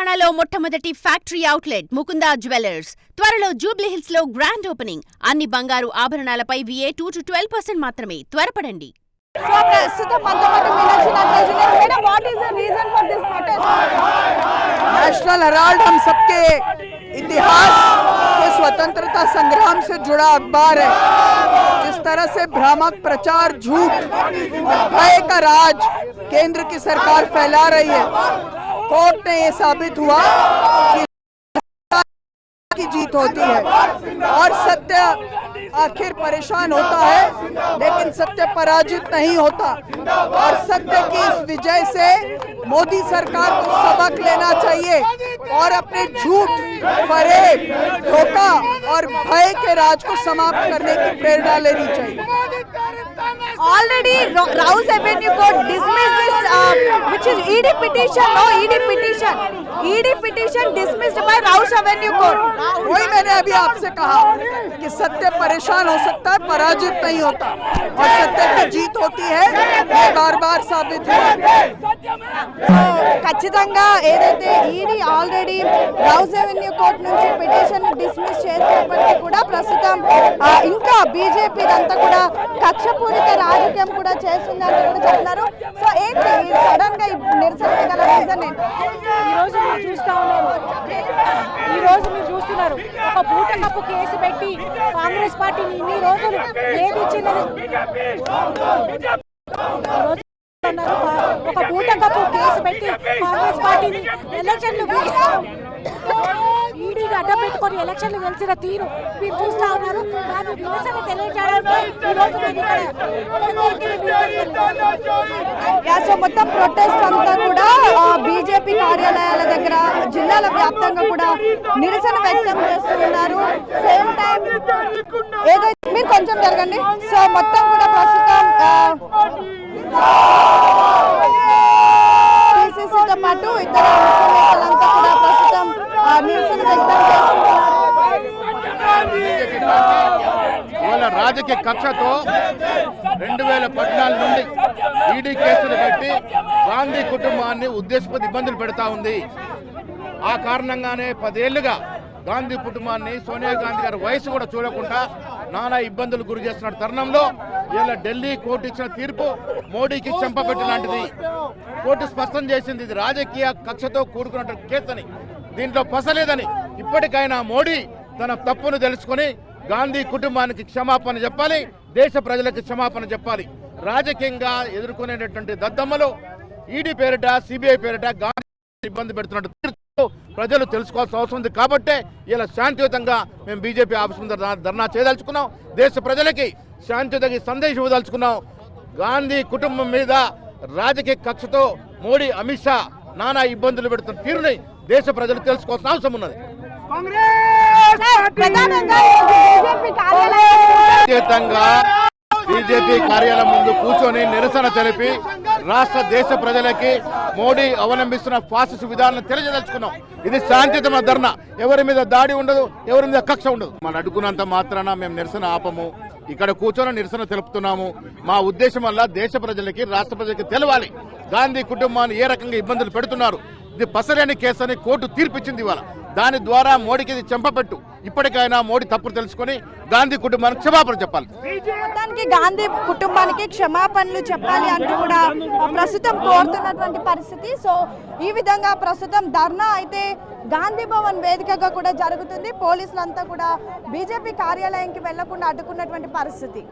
తెలంగాణలో మొట్టమొదటి factory outlet Mukunda jewellers త్వరలో జూబ్లీ హిల్స్ లో గ్రాండ్ ఓపెనింగ్. అన్ని బంగారు ఆభరణాలపై VA 2 to 12% మాత్రమే. త్వరపడండి. नेशनल हेराल्ड हम सबके इतिहास के स्वतंत्रता संग्राम से जुड़ा अखबार है। जिस तरह से भ्रामक प्रचार, झूठ और भय का राज केंद्र की सरकार फैला रही है, कोर्ट ने ये साबित हुआ कि जीत होती है और सत्य आखिर परेशान होता है, लेकिन सत्य पराजित नहीं होता। और सत्य की इस विजय से मोदी सरकार को सबक लेना चाहिए और अपने झूठ, फरेब, धोखा और भय के राज को समाप्त करने की प्रेरणा लेनी चाहिए। Already Rouse Avenue Court dismissed this which is ED petition. No ED petition. ED petition dismissed by Rouse Avenue Court. वही मैंने अभी आपसे कहा कि सत्य परेशान हो सकता है, पराजित नहीं होता और सत्य की जीत होती है। ये बार बार साबित हुआ। ఖచ్చితంగా ఏదైతే ED already rows avenue court నుంచి పిటిషన్ డిస్మిస్ చేసినప్పటికీ కూడా ప్రస్తుతం ఇంకా బీజేపీ అంతా కూడా కక్షపూరిత రాజకీయం కూడా చేస్తుందని కూడా చెప్తున్నారు. సో ఏంటి సడన్ గా నిరసన గల రీజన్ ఏంటి? ఈ రోజు మీరు చూస్తున్నారు ఒక బూటకప్పు కేసు పెట్టి కాంగ్రెస్ పార్టీని ఇన్ని రోజులు ఏది ఇచ్చినది ఒక బూటకప్పు కేసు పెట్టి కాంగ్రెస్ పార్టీని ఎలక్షన్లు ఈడీని అడ్డం పెట్టుకొని ఎలక్షన్లు గెలిచిన తీరు మీరు చూస్తా ఉన్నారు. దాన్ని నిరసన తెలియజేయడానికి ఈ రోజు సో మొత్తం ప్రొటెస్ట్ అంతా కూడా బీజేపీ కార్యాలయాల దగ్గర జిల్లాల వ్యాప్తంగా కూడా నిరసన వ్యక్తం చేస్తున్నారు. సేమ్ టైం ఏదైతే మీరు కొంచెం జరగండి. సో మొత్తం కూడా ప్రస్తుతం PCCతో పాటు ఇతర నేతలంతా కూడా ప్రస్తుతం నిరసన వ్యక్తం చేస్తున్నారు. రాజకీయ కక్షతో 2014 నుండి ఈడీ కేసులు పెట్టి గాంధీ కుటుంబాన్ని ఉద్దేశపూర్వక ఇబ్బందులు పెడతా ఉంది. ఆ కారణంగానే 10 ఏళ్లుగా గాంధీ కుటుంబాన్ని, సోనియా గాంధీ గారి వయసు కూడా చూడకుండా నానా ఇబ్బందులు గురి చేస్తున్న తరుణంలో ఇలా ఢిల్లీ కోర్టు ఇచ్చిన తీర్పు మోడీకి చెంపపెట్టినలాంటిది. కోర్టు స్పష్టం చేసింది ఇది రాజకీయ కక్షతో కూడుకున్న కేసు అని, దీంట్లో పసలేదని. ఇప్పటికైనా మోడీ తన తప్పును తెలుసుకొని గాంధీ కుటుంబానికి క్షమాపణ చెప్పాలి, దేశ ప్రజలకు క్షమాపణ చెప్పాలి. రాజకీయంగా ఎదుర్కొనేటటువంటి దద్దమ్మలు ఈడీ పేరిట, సిబిఐ పేరిట గాంధీ ఇబ్బంది పెడుతున్నట్టు ప్రజలు తెలుసుకోవాల్సిన అవసరం ఉంది. కాబట్టే ఇలా శాంతియుతంగా మేము బీజేపీ ఆఫీస్ ముందు ధర్నా చేయదలుచుకున్నాం. దేశ ప్రజలకి శాంతియుతంగా సందేశం ఇవ్వదలుచుకున్నాం. గాంధీ కుటుంబం మీద రాజకీయ కక్షతో మోడీ, అమిత్ షా నానా ఇబ్బందులు పెడుతున్న తీరుని దేశ ప్రజలు తెలుసుకోవాల్సిన అవసరం ఉన్నది. బీజేపీ కార్యాలయం ముందు కూర్చొని నిరసన తెలిపి రాష్ట్ర దేశ ప్రజలకి మోడీ అవలంబిస్తున్న ఫాసిస్ట్ విధానాలను తెలియజేదలుచుకున్నాం. ఇది శాంతియుతమైన ధర్నా, ఎవరి మీద దాడి ఉండదు, ఎవరి మీద కక్ష ఉండదు. మనం అడుగునంత మాత్రాన మేము నిరసన ఆపము, ఇక్కడ కూర్చొని నిరసన తెలుపుతున్నాము. మా ఉద్దేశం వల్ల దేశ ప్రజలకి, రాష్ట్ర ప్రజలకి తెలవాలి గాంధీ కుటుంబాన్ని ఏ రకంగా ఇబ్బందులు పెడుతున్నారు. ఇది పసలేని కేసు అని కోర్టు తీర్పిచ్చింది ఇవాళ. దాని ద్వారా మోడీకి ఇది చెంపపెట్టు. ఇప్పటికైనా మోడీ తప్పులు తెలుసుకొని గాంధీ కుటుంబానికి క్షమాపణ చెప్పాలి. మొత్తానికి గాంధీ కుటుంబానికి క్షమాపణలు చెప్పాలి అంటూ కూడా ప్రస్తుతం కోరుతున్నటువంటి పరిస్థితి. సో ఈ విధంగా ప్రస్తుతం ధర్నా అయితే గాంధీ భవన్ వేదికగా కూడా జరుగుతుంది. పోలీసులంతా కూడా బీజేపీ కార్యాలయానికి వెళ్లకుండా అడ్డుకున్నటువంటి పరిస్థితి.